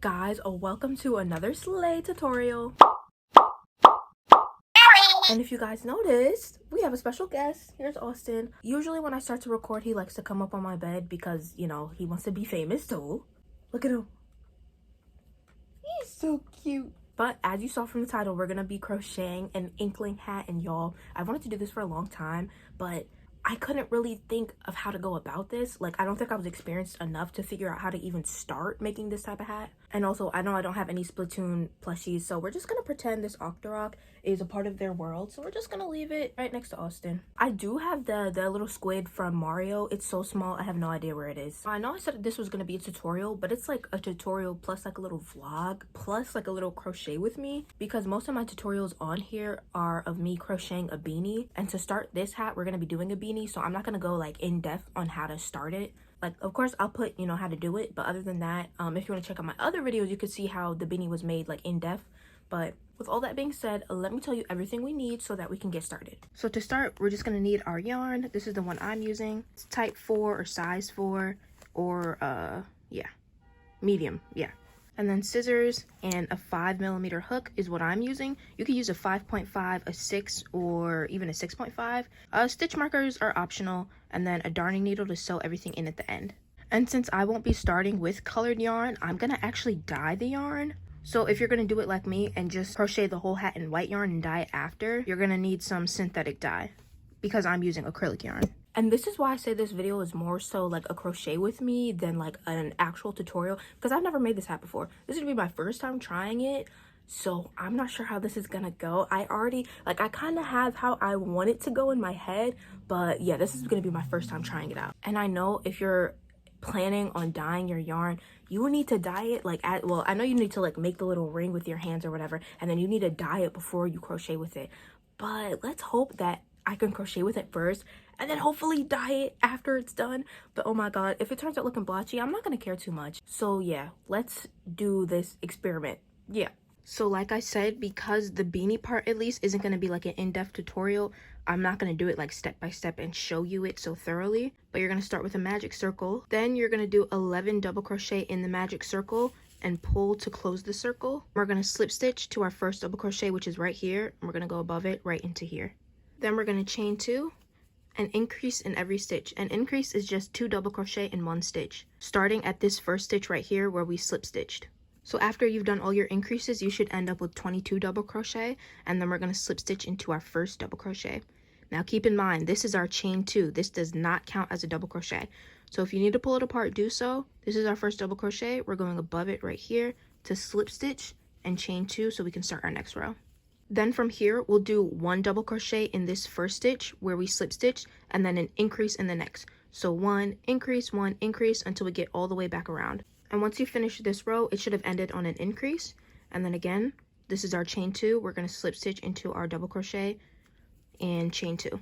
guys? Welcome to another sleigh tutorial. And if you guys noticed, we have a special guest. Here's Austin. Usually when I start to record, he likes to come up on my bed because, you know, he wants to be famous too. Look at him. He's so cute. But as you saw from the title, we're gonna be crocheting an Inkling hat, and y'all, I wanted to do this for a long time, but I couldn't really think of how to go about this. Like, I don't think I was experienced enough to figure out how to even start making this type of hat. And also, I know I don't have any Splatoon plushies, so we're just gonna pretend this Octorok is a part of their world. So we're just gonna leave it right next to Austin. I do have the little squid from Mario. It's so small, I have no idea where it is. I know I said this was gonna be a tutorial, but it's like a tutorial plus like a little vlog, plus like a little crochet with me, because most of my tutorials on here are of me crocheting a beanie. And to start this hat, we're gonna be doing a beanie, so I'm not gonna go like in depth on how to start it. Like, of course I'll put, you know, how to do it, but other than that, if you want to check out my other videos, you could see how the beanie was made like in depth. But with all that being said, let me tell you everything we need so that we can get started. So to start, we're just gonna need our yarn. This is the one I'm using. It's type 4 or size 4, or yeah, medium, yeah. And then scissors and a 5mm hook is what I'm using. You could use a 5.5, a 6, or even a 6.5. Stitch markers are optional, and then a darning needle to sew everything in at the end. And since I won't be starting with colored yarn, I'm gonna actually dye the yarn. So if you're gonna do it like me and just crochet the whole hat in white yarn and dye it after, you're gonna need some synthetic dye because I'm using acrylic yarn. And this is why I say this video is more so like a crochet with me than like an actual tutorial, because I've never made this hat before. This is gonna be my first time trying it, so I'm not sure how this is gonna go. I kind of have how I want it to go in my head, but yeah, this is gonna be my first time trying it out. And I know if you're planning on dyeing your yarn, you will need to dye it like well, I know you need to like make the little ring with your hands or whatever, and then you need to dye it before you crochet with it. But let's hope that I can crochet with it first and then hopefully dye it after it's done. But oh my god, if it turns out looking blotchy, I'm not gonna care too much. So yeah, let's do this experiment. Yeah. So like I said, because the beanie part at least isn't gonna be like an in-depth tutorial, I'm not gonna do it like step by step and show you it so thoroughly. But you're gonna start with a magic circle. Then you're gonna do 11 double crochet in the magic circle and pull to close the circle. We're gonna slip stitch to our first double crochet, which is right here, and we're gonna go above it right into here. Then we're going to chain 2 and increase in every stitch. An increase is just 2 double crochet in 1 stitch, starting at this first stitch right here where we slip stitched. So after you've done all your increases, you should end up with 22 double crochet, and then we're going to slip stitch into our first double crochet. Now keep in mind, this is our chain 2. This does not count as a double crochet. So if you need to pull it apart, do so. This is our first double crochet. We're going above it right here to slip stitch and chain 2 so we can start our next row. Then from here, we'll do 1 double crochet in this first stitch where we slip stitch, and then an increase in the next. So 1 increase until we get all the way back around. And once you finish this row, it should have ended on an increase. And then again, this is our chain 2. We're going to slip stitch into our double crochet and chain 2.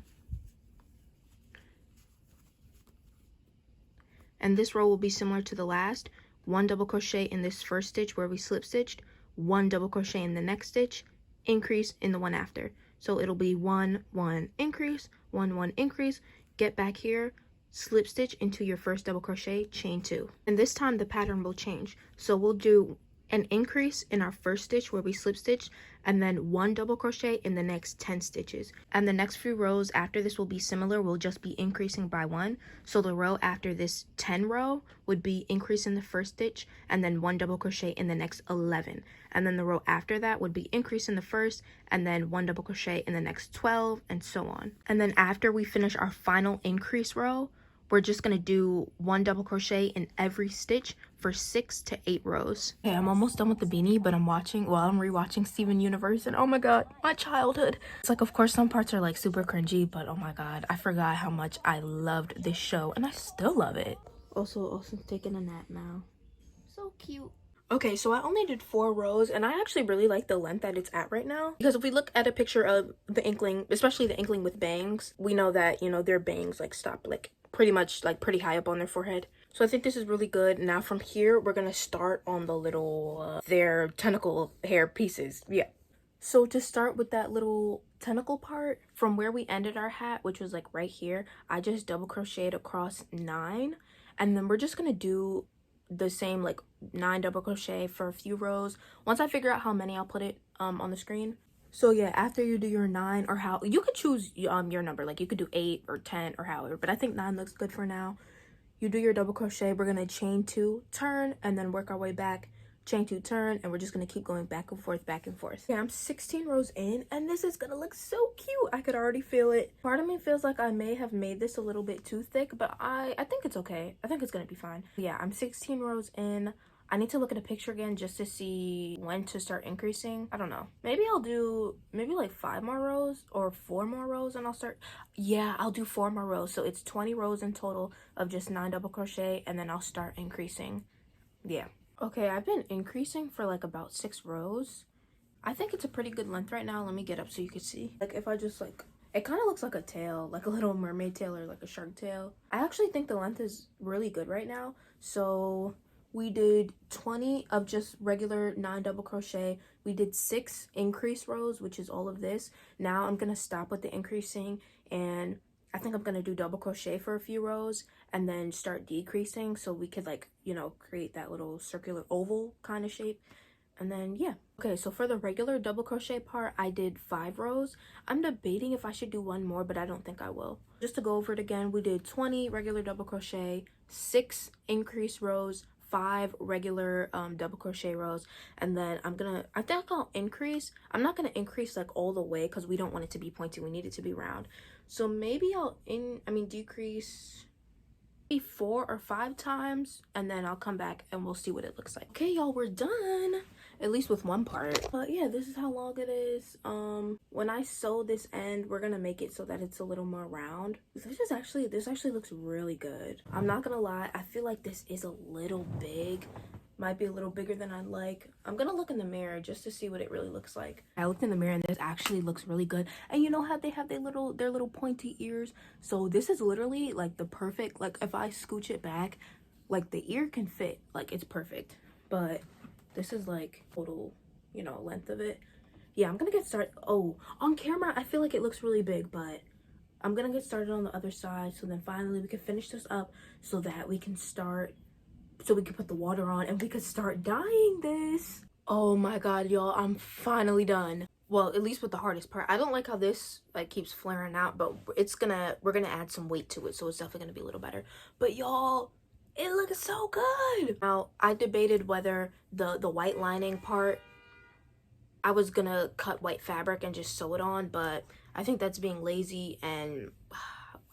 And this row will be similar to the last. 1 double crochet in this first stitch where we slip stitched, 1 double crochet in the next stitch, increase in the one after. So it'll be 1 1 increase, 1 1 increase, get back here, slip stitch into your first double crochet, chain 2. And this time the pattern will change. So we'll do an increase in our first stitch where we slip stitched, and then 1 double crochet in the next 10 stitches. And the next few rows after this will be similar. We'll just be increasing by 1. So the row after this 10 row would be increase in the first stitch and then 1 double crochet in the next 11. And then the row after that would be increase in the first and then 1 double crochet in the next 12, and so on. And then after we finish our final increase row, we're just going to do 1 double crochet in every stitch for 6 to 8 rows. Okay, I'm almost done with the beanie, but I'm rewatching Steven Universe, and oh my god, my childhood. It's like, of course, some parts are like super cringy, but oh my god, I forgot how much I loved this show, and I still love it. Also, Austin's taking a nap now. So cute. Okay, so I only did 4 rows, and I actually really like the length that it's at right now. Because if we look at a picture of the Inkling, especially the Inkling with bangs, we know that, you know, their bangs like stop like pretty much like pretty high up on their forehead. So I think this is really good. Now from here, we're gonna start on the little their tentacle hair pieces. Yeah. So to start with that little tentacle part, from where we ended our hat, which was like right here, I just double crocheted across 9, and then we're just gonna do the same like 9 double crochet for a few rows. Once I figure out how many, I'll put it on the screen. So yeah, after you do your 9, or how you could choose your number, like you could do 8 or 10 or however, but I think 9 looks good for now. You do your double crochet, we're gonna chain 2, turn, and then work our way back, chain 2, turn, and we're just gonna keep going back and forth, back and forth. Yeah, I'm 16 rows in, and this is gonna look so cute. I could already feel it. Part of me feels like I may have made this a little bit too thick, but I think it's okay. I think it's gonna be fine. Yeah, I'm 16 rows in. I need to look at a picture again just to see when to start increasing. I don't know. Maybe I'll do like 5 more rows or 4 more rows and I'll start. Yeah, I'll do 4 more rows. So it's 20 rows in total of just 9 double crochet, and then I'll start increasing. Yeah. Okay, I've been increasing for like about 6 rows. I think it's a pretty good length right now. Let me get up so you can see. Like if I just like, it kind of looks like a tail, like a little mermaid tail or like a shark tail. I actually think the length is really good right now. So we did 20 of just regular 9 double crochet. We did 6 increase rows, which is all of this. Now I'm gonna stop with the increasing, and I think I'm gonna do double crochet for a few rows and then start decreasing so we could, like, you know, create that little circular oval kind of shape. And then yeah. Okay, so for the regular double crochet part, I did 5 rows. I'm debating if I should do 1 more, but I don't think I will. Just to go over it again, we did 20 regular double crochet, 6 increase rows, 5 regular double crochet rows, and then I think I'll increase. I'm not gonna increase like all the way because we don't want it to be pointy. We need it to be round. So maybe I'll decrease 4 or 5 times, and then I'll come back and we'll see what it looks like. Okay, y'all, we're done, at least with one part. But yeah, this is how long it is. When I sew this end, we're gonna make it so that it's a little more round. This actually looks really good. I'm not gonna lie, I feel like this is a little big. Might be a little bigger than I'd like. I'm gonna look in the mirror just to see what it really looks like. I looked in the mirror and this actually looks really good. And you know how they have their little pointy ears? So this is literally like the perfect, like if I scooch it back, like the ear can fit, like it's perfect. But this is like total, you know, length of it. Yeah, I'm gonna get started. Oh, on camera I feel like it looks really big, but I'm gonna get started on the other side, so then finally we can finish this up so that we can start, so we can put the water on and we could start dyeing this. Oh my god, y'all, I'm finally done. Well, at least with the hardest part. I don't like how this like keeps flaring out, but we're gonna add some weight to it, so it's definitely gonna be a little better. But y'all, it looks so good. Now I debated whether the white lining part, I was gonna cut white fabric and just sew it on, but I think that's being lazy, and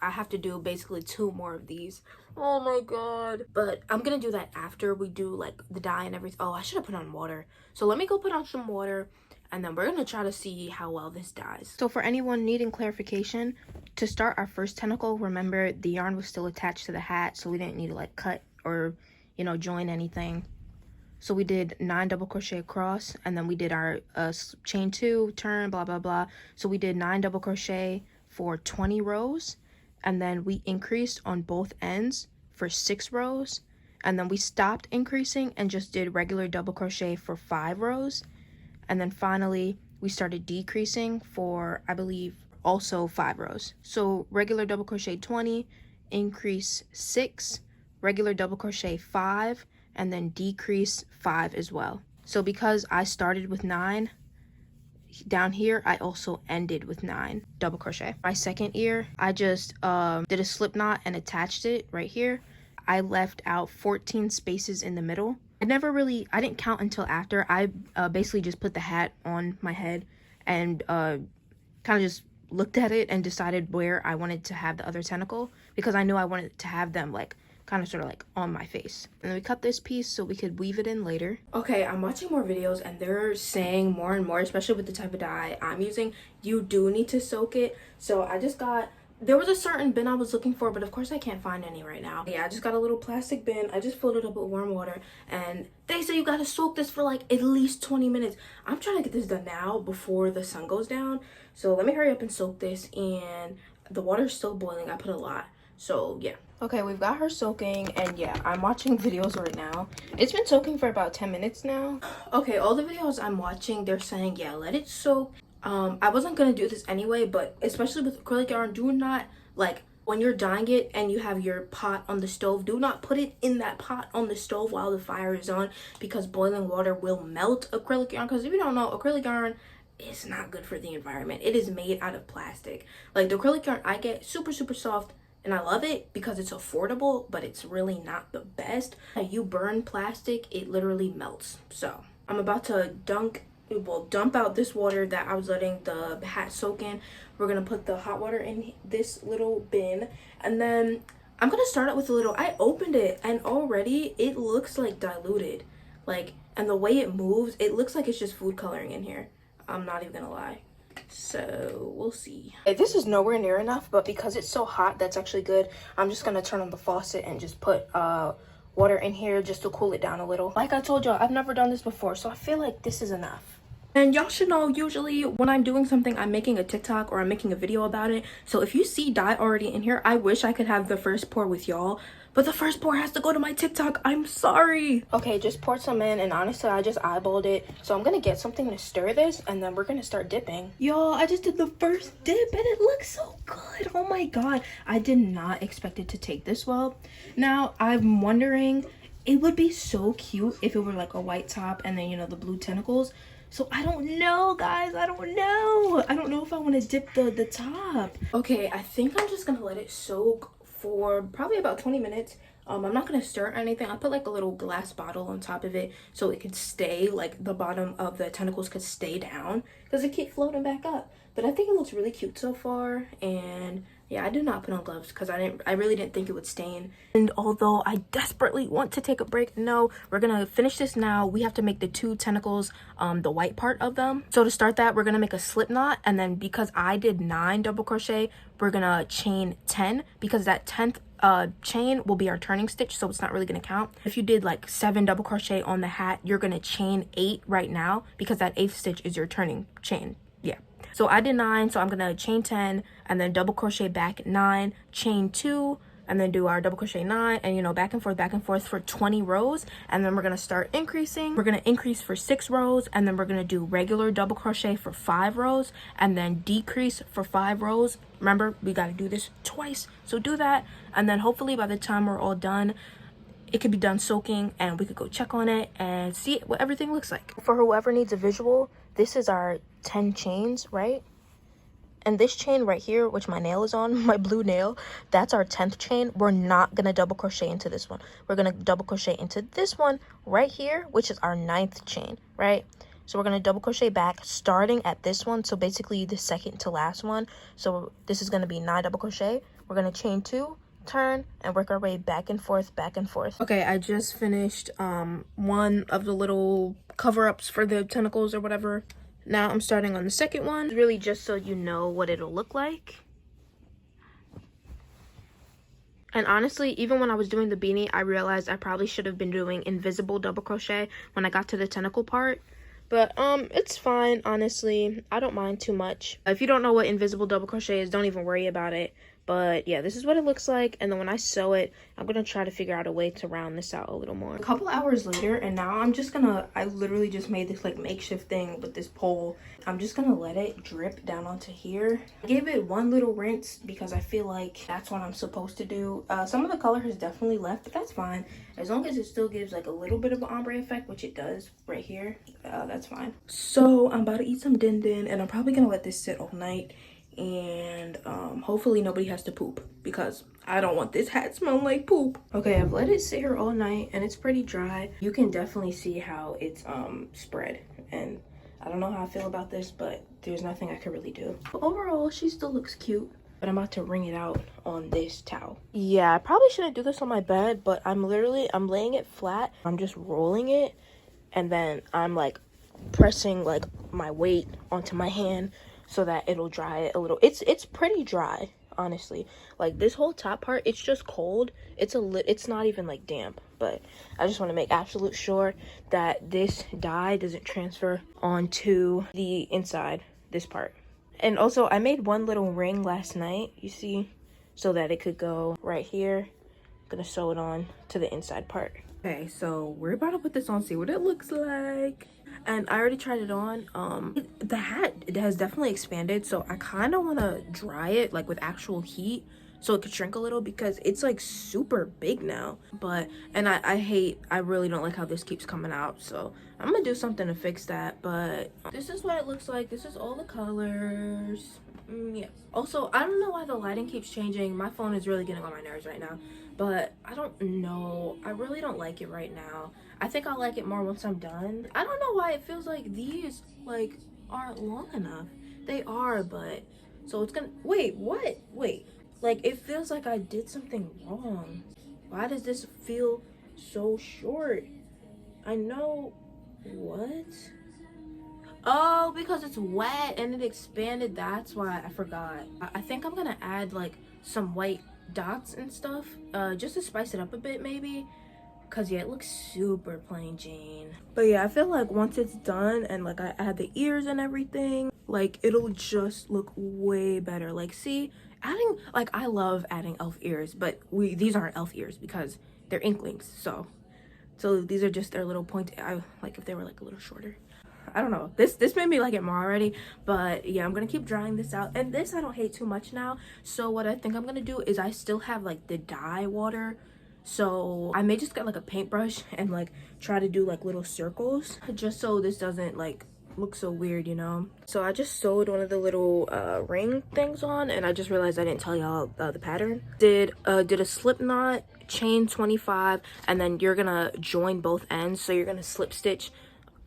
I have to do basically 2 more of these. Oh my god. But I'm gonna do that after we do like the dye and everything. Oh, I should have put on water. So let me go put on some water, and then we're gonna try to see how well this dyes. So for anyone needing clarification, to start our first tentacle, remember the yarn was still attached to the hat, so we didn't need to like cut or, you know, join anything. So we did 9 double crochet across, and then we did our chain 2, turn, blah blah blah. So we did 9 double crochet for 20 rows, and then we increased on both ends for 6 rows, and then we stopped increasing and just did regular double crochet for 5 rows, and then finally we started decreasing for, I believe, also 5 rows. So regular double crochet 20, increase 6, regular double crochet 5, and then decrease 5 as well. So because I started with 9 down here, I also ended with 9 double crochet. My second ear, I just did a slip knot and attached it right here. I left out 14 spaces in the middle. I didn't count until after. I basically just put the hat on my head and kind of just looked at it and decided where I wanted to have the other tentacle, because I knew I wanted to have them like kind of sort of like on my face. And then we cut this piece so we could weave it in later. Okay, I'm watching more videos and they're saying more and more, especially with the type of dye I'm using, you do need to soak it. So I just got, there was a certain bin I was looking for, but of course I can't find any right now. Yeah, I just got a little plastic bin. I just filled it up with warm water, and they say you gotta soak this for like at least 20 minutes. I'm trying to get this done now before the sun goes down. So let me hurry up and soak this, and the water's still boiling. I put a lot. So yeah. Okay, we've got her soaking, and yeah, I'm watching videos right now. It's been soaking for about 10 minutes now. Okay, all the videos I'm watching, they're saying, yeah, let it soak. I wasn't gonna do this anyway, but especially with acrylic yarn, do not like When you're dyeing it and you have your pot on the stove, do not put it in that pot on the stove while the fire is on, because boiling water will melt acrylic yarn. Because if you don't know, acrylic yarn is not good for the environment. It is made out of plastic. Like the acrylic yarn I get, super soft, and I love it because it's affordable, but it's really not the best. You burn plastic, it literally melts. So I'm about to dump out this water that I was letting the hat soak in. We're gonna put the hot water in this little bin, and then I'm gonna start out with a little. I opened it and already it looks like diluted, like, and the way it moves, it looks like it's just food coloring in here. I'm not even gonna lie. So we'll see. This is nowhere near enough, but because it's so hot, that's actually good. I'm just gonna turn on the faucet and just put water in here just to cool it down a little. Like I told y'all, I've never done this before, so I feel like this is enough. And y'all should know, usually when I'm doing something, I'm making a TikTok or I'm making a video about it. So if you see dye already in here, I wish I could have the first pour with y'all, but the first pour has to go to my TikTok. I'm sorry. Okay, just poured some in, and honestly, I just eyeballed it. So I'm gonna get something to stir this, and then we're gonna start dipping. Y'all, I just did the first dip, and it looks so good. Oh my god. I did not expect it to take this well. Now, I'm wondering, it would be so cute if it were like a white top and then, you know, the blue tentacles. So I don't know, guys. I don't know if I want to dip the top. Okay, I think I'm just gonna let it soak for probably about 20 minutes. I'm not gonna stir or anything. I put like a little glass bottle on top of it so it could stay, like the bottom of the tentacles could stay down, because it keep floating back up. But I think it looks really cute so far. And yeah, I did not put on gloves because I really didn't think it would stain. And although I desperately want to take a break, no, we're gonna finish this now. We have to make the two tentacles, the white part of them. So to start that, we're gonna make a slip knot, and then because I did 9 double crochet, we're gonna chain 10, because that 10th chain will be our turning stitch, so it's not really gonna count. If you did like 7 double crochet on the hat, you're gonna chain 8 right now, because that 8th stitch is your turning chain. Yeah. So I did 9, so I'm gonna chain 10 and then double crochet back 9, chain 2, and then do our double crochet 9, and you know, back and forth for 20 rows. And then we're gonna start increasing. We're gonna increase for 6 rows, and then we're gonna do regular double crochet for 5 rows, and then decrease for 5 rows. Remember, we gotta do this twice, so do that. And then hopefully by the time we're all done, it could be done soaking, and we could go check on it and see what everything looks like. For whoever needs a visual, this is our 10 chains, right? And this chain right here, which my nail is on, my blue nail, that's our 10th chain. We're not gonna double crochet into this one. We're gonna double crochet into this one right here, which is our 9th chain, right? So we're gonna double crochet back starting at this one, so basically the second to last one. So this is gonna be 9 double crochet. We're gonna chain 2, turn, and work our way back and forth. Okay, I just finished one of the little cover-ups for the tentacles or whatever. Now I'm starting on the second one, really just so you know what it'll look like. And honestly, even when I was doing the beanie, I realized I probably should have been doing invisible double crochet when I got to the tentacle part. But it's fine, honestly. I don't mind too much. If you don't know what invisible double crochet is, don't even worry about it. But yeah, this is what it looks like. And then when I sew it, I'm gonna try to figure out a way to round this out a little more. A couple hours later, and now I literally just made this like makeshift thing with this pole. I'm just gonna let it drip down onto here. I gave it one little rinse because I feel like that's what I'm supposed to do. Some of the color has definitely left, but that's fine. As long as it still gives like a little bit of an ombre effect, which it does right here, that's fine. So I'm about to eat some din din, and I'm probably gonna let this sit all night. And hopefully nobody has to poop, because I don't want this hat smelling like poop. Okay, I've let it sit here all night and it's pretty dry. You can definitely see how it's spread, and I don't know how I feel about this, but there's nothing I can really do. But overall, she still looks cute. But I'm about to wring it out on this towel. Yeah, I probably shouldn't do this on my bed, but I'm laying it flat. I'm just rolling it, and then I'm like pressing like my weight onto my hand so that it'll dry it a little. It's pretty dry, honestly. Like this whole top part, it's just cold. It's not even like damp, but I just want to make absolute sure that this dye doesn't transfer onto the inside, this part. And also, I made one little ring last night, you see, so that it could go right here. I'm gonna sew it on to the inside part. Okay, so we're about to put this on, see what it looks like. And I already tried it on. The hat, it has definitely expanded, so I kind of want to dry it like with actual heat so it could shrink a little because it's like super big now. But and I really don't like how this keeps coming out, so I'm gonna do something to fix that. But this is what it looks like. This is all the colors. Yeah. Also, I don't know why the lighting keeps changing. My phone is really getting on my nerves right now, but I don't know, I really don't like it right now. I think I'll like it more once I'm done. I don't know why it feels like these like aren't long enough. They are, but so it's gonna wait, like it feels like I did something wrong. Why does this feel so short? I know. What? Oh, because it's wet and it expanded. That's why. I forgot. I think I'm gonna add like some white dots and stuff, just to spice it up a bit maybe, because yeah, it looks super plain Jane. But yeah, I feel like once it's done and like I add the ears and everything, like it'll just look way better. Like, see, adding, like, I love adding elf ears, but these aren't elf ears because they're Inklings, so these are just their little point. I like if they were like a little shorter. I don't know, this made me like it more already. But yeah, I'm gonna keep drying this out, and this I don't hate too much now. So what I think I'm gonna do is I still have like the dye water, so I may just get like a paintbrush and like try to do like little circles just so this doesn't like look so weird, you know. So I just sewed one of the little ring things on, and I just realized I didn't tell y'all the pattern. Did a slip knot, chain 25, and then you're gonna join both ends. So you're gonna slip stitch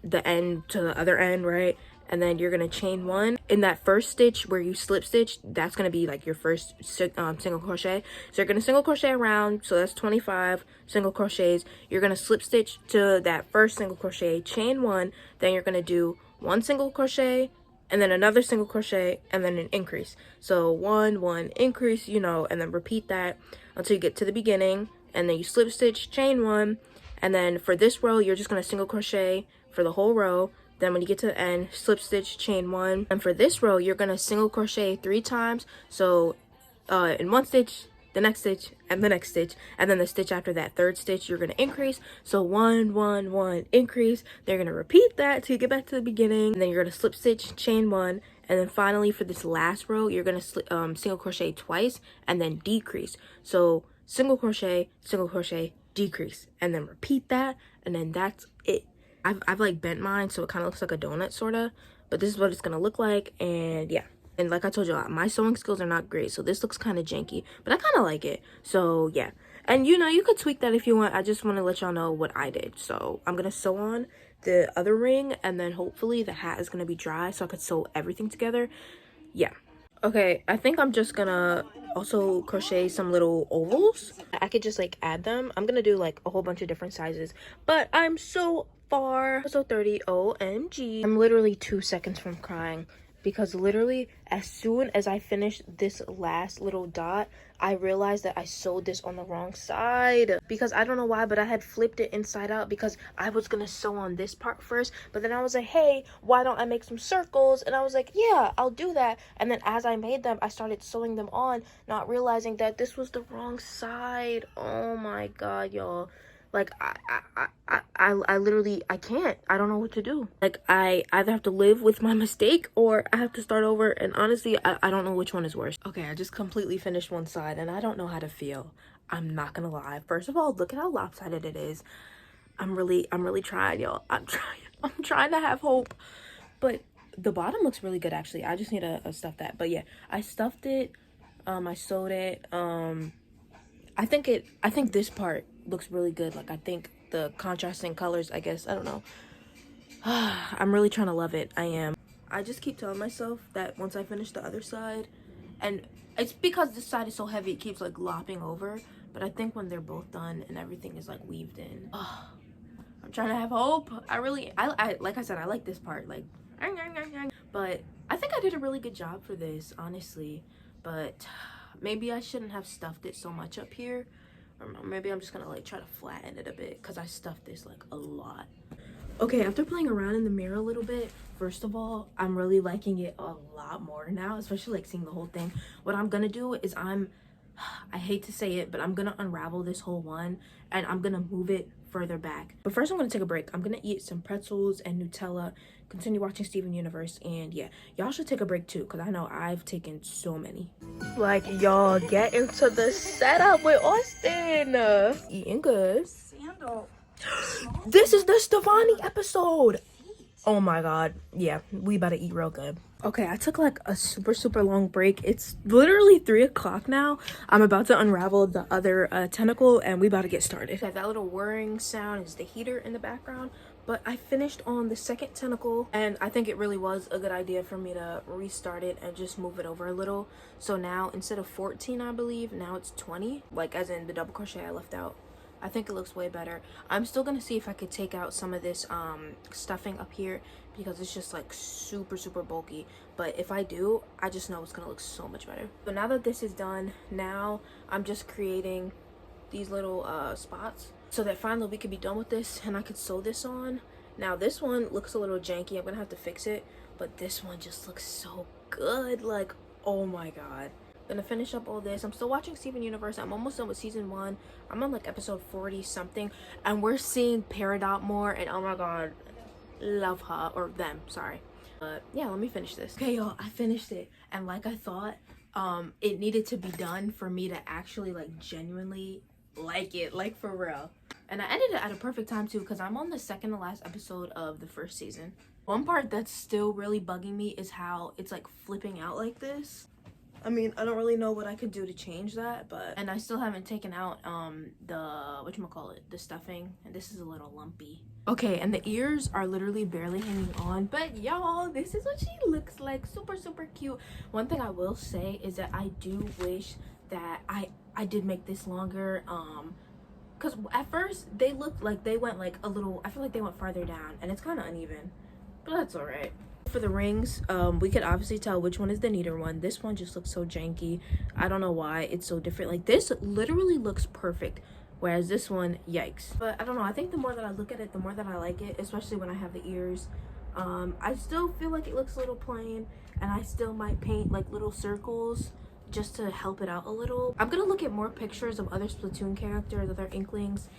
the end to the other end, right? And then you're gonna chain 1 in that first stitch where you slip stitch. That's gonna be like your first single crochet. So you're gonna single crochet around, so that's 25 single crochets. You're gonna slip stitch to that first single crochet, chain 1, then you're gonna do 1 single crochet and then another single crochet and then an increase. So 1 increase, you know, and then repeat that until you get to the beginning, and then you slip stitch, chain 1, and then for this row you're just gonna single crochet for the whole row. Then when you get to the end, slip stitch, chain 1, and for this row you're gonna single crochet 3 times. So in one stitch, the next stitch, and the next stitch, and then the stitch after that third stitch you're gonna increase. So 1 increase. They're gonna repeat that till you get back to the beginning, and then you're gonna slip stitch, chain 1, and then finally for this last row you're gonna single crochet twice and then decrease. So single crochet, decrease, and then repeat that, and then that's it. I've like bent mine so it kind of looks like a donut sort of, but this is what it's gonna look like. And yeah, and like I told you, my sewing skills are not great, so this looks kind of janky, but I kind of like it. So yeah, and you know, you could tweak that if you want. I just want to let y'all know what I did. So I'm gonna sew on the other ring, and then hopefully the hat is gonna be dry so I could sew everything together. Yeah. Okay, I think I'm just gonna also crochet some little ovals. I could just like add them. I'm gonna do like a whole bunch of different sizes, but I'm so far. Episode 30, OMG. I'm literally 2 seconds from crying because literally as soon as I finished this last little dot, I realized that I sewed this on the wrong side, because I don't know why, but I had flipped it inside out because I was gonna sew on this part first. But then I was like, hey, why don't I make some circles? And I was like, yeah, I'll do that. And then as I made them, I started sewing them on, not realizing that this was the wrong side. Oh my god, y'all. Like, I literally, I can't. I don't know what to do. Like, I either have to live with my mistake or I have to start over. And honestly, I don't know which one is worse. Okay, I just completely finished one side and I don't know how to feel. I'm not gonna lie. First of all, look at how lopsided it is. I'm really trying, y'all. I'm trying to have hope. But the bottom looks really good, actually. I just need to stuff that. But yeah, I stuffed it. I sewed it. I think this part looks really good. Like, I think the contrasting colors, I guess, I don't know. I'm really trying to love it. I am. I just keep telling myself that once I finish the other side, and it's because this side is so heavy, it keeps like lopping over, but I think when they're both done and everything is like weaved in, I'm trying to have hope. I like I said, I like this part, like, but I think I did a really good job for this, honestly. But maybe I shouldn't have stuffed it so much up here, or maybe I'm just gonna like try to flatten it a bit because I stuffed this like a lot. Okay, after playing around in the mirror a little bit, first of all, I'm really liking it a lot more now, especially like seeing the whole thing. What I'm gonna do is I'm I hate to say it, but I'm gonna unravel this whole one and I'm gonna move it further back. But first I'm gonna take a break. I'm gonna eat some pretzels and Nutella, continue watching Steven Universe, and yeah, y'all should take a break too, because I know I've taken so many. Like, y'all, get into the setup with Austin. Eating good. Sandal. This is the Stefani episode. Oh my god. Yeah, we about to eat real good. Okay, I took like a super long break. It's literally 3 o'clock now. I'm about to unravel the other tentacle and we about to get started. Okay, that little whirring sound is the heater in the background. But I finished on the second tentacle and I think it really was a good idea for me to restart it and just move it over a little. So now instead of 14, I believe, now it's 20. Like as in the double crochet I left out. I think it looks way better. I'm still gonna see if I could take out some of this stuffing up here because it's just like super bulky. But if I do, I just know it's gonna look so much better. So now that this is done, now I'm just creating these little spots so that finally we could be done with this and I could sew this on. Now this one looks a little janky. I'm gonna have to fix it, but this one just looks so good. Like, oh my god. Gonna finish up all this. I'm still watching Steven Universe. I'm almost done with season 1. I'm on like episode 40 something and we're seeing Peridot more and oh my god, love her, or them, sorry. But yeah, let me finish this. Okay y'all, I finished it and like I thought, it needed to be done for me to actually like genuinely like it, like for real. And I ended it at a perfect time too because I'm on the second to last episode of the first season. One part that's still really bugging me is how it's like flipping out like this. I mean, I don't really know what I could do to change that, but... And I still haven't taken out, the... whatchamacallit? The stuffing. And this is a little lumpy. Okay, and the ears are literally barely hanging on. But, y'all, this is what she looks like. Super cute. One thing I will say is that I do wish that I did make this longer, because at first, they looked like they went, like, a little... I feel like they went farther down, and it's kind of uneven. But that's alright. For the rings, we could obviously tell which one is the neater one. This one just looks so janky. I don't know why it's so different. Like this literally looks perfect, whereas this one, yikes. But I don't know, I think the more that I look at it, the more that I like it, especially when I have the ears. I still feel like it looks a little plain, and I still might paint like little circles just to help it out a little. I'm gonna look at more pictures of other Splatoon characters, other Inklings,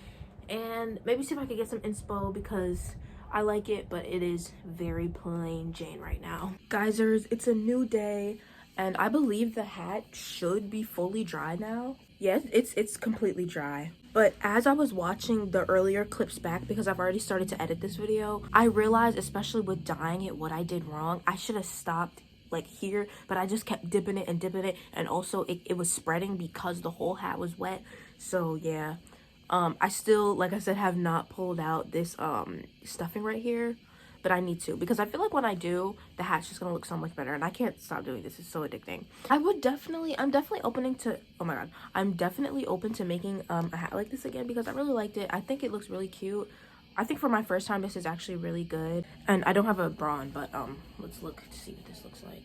and maybe see if I could get some inspo because I like it, but it is very plain Jane right now. Geysers, it's a new day, and I believe the hat should be fully dry now. Yes, it's completely dry. But as I was watching the earlier clips back, because I've already started to edit this video, I realized, especially with dyeing it, what I did wrong. I should have stopped like here, but I just kept dipping it, and also it was spreading because the whole hat was wet. So yeah. I still, like I said, have not pulled out this stuffing right here, but I need to because I feel like when I do, the hat's just gonna look so much better, and I can't stop doing this. It's so addicting. I'm definitely opening to, oh my god, I'm definitely open to making a hat like this again because I really liked it. I think it looks really cute. I think for my first time, this is actually really good. And I don't have a bra on, but let's look to see what this looks like.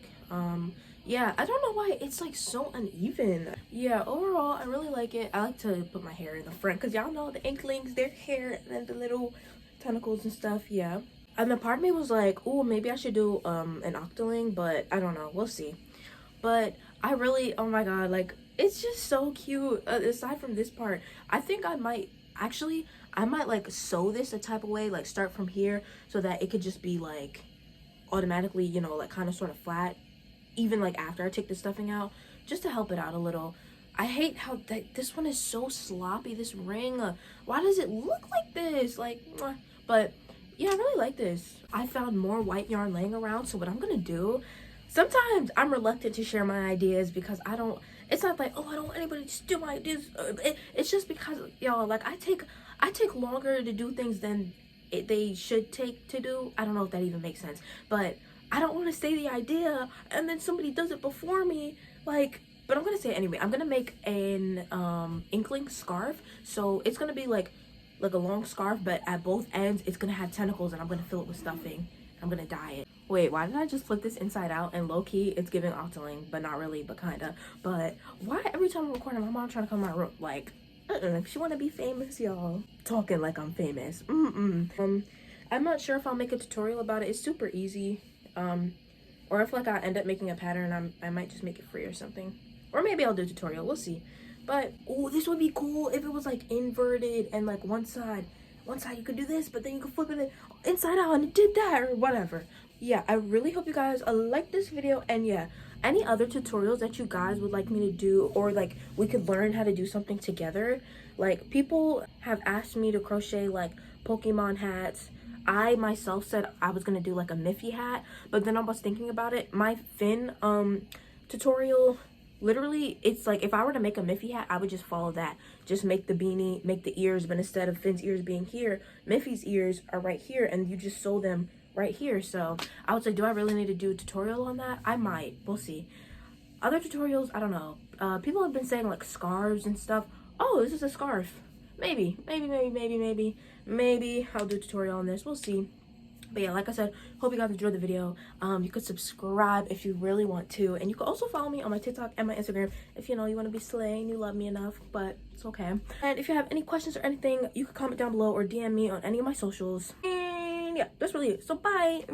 Yeah, I don't know why it's like so uneven. Yeah, overall I really like it. I like to put my hair in the front because y'all know the Inklings, their hair, and then the little tentacles and stuff. Yeah, and the part of me was like, oh, maybe I should do an octoling, but I don't know, we'll see. But I really, oh my god, like it's just so cute. Aside from this part, I think I might like sew this a type of way, like start from here so that it could just be like automatically, you know, like kind of sort of flat even like after I take the stuffing out, just to help it out a little. I hate how this one is so sloppy, this ring. Why does it look like this? Like, but yeah, I really like this. I found more white yarn laying around, so what I'm gonna do, sometimes I'm reluctant to share my ideas because I don't, it's not like, oh, I don't want anybody to steal my ideas. It's just because, y'all, like I take longer to do things than they should take to do. I don't know if that even makes sense, but I don't want to say the idea and then somebody does it before me, like, but I'm gonna say it anyway. I'm gonna make an Inkling scarf, so it's gonna be like a long scarf, but at both ends it's gonna have tentacles, and I'm gonna fill it with stuffing. I'm gonna dye it. Wait, why did I just flip this inside out? And low-key it's giving octoling, but not really, but kinda. But why every time I'm recording, my mom trying to come in my room like, she wanna be famous, y'all. Talking like I'm famous. I'm not sure if I'll make a tutorial about it. It's super easy. Or if like I end up making a pattern, I might just make it free or something. Or maybe I'll do a tutorial, we'll see. But oh, this would be cool if it was like inverted and like one side you could do this, but then you could flip it inside out and it did that or whatever. Yeah, I really hope you guys like this video, and yeah, any other tutorials that you guys would like me to do, or like we could learn how to do something together. Like, people have asked me to crochet like Pokemon hats. I myself said I was gonna do like a Miffy hat, but then I was thinking about it. My Finn tutorial, literally, it's like if I were to make a Miffy hat, I would just follow that. Just make the beanie, make the ears, but instead of Finn's ears being here, Miffy's ears are right here, and you just sew them right here. So I would say, do I really need to do a tutorial on that? I might. We'll see. Other tutorials, I don't know. People have been saying like scarves and stuff. Oh, this is a scarf. Maybe I'll do a tutorial on this. We'll see. But yeah, like I said, hope you guys enjoyed the video. You could subscribe if you really want to, and you can also follow me on my TikTok and my Instagram if you know you want to be slaying, you love me enough, but it's okay. And if you have any questions or anything, you can comment down below or DM me on any of my socials. And yeah, that's really it. So bye.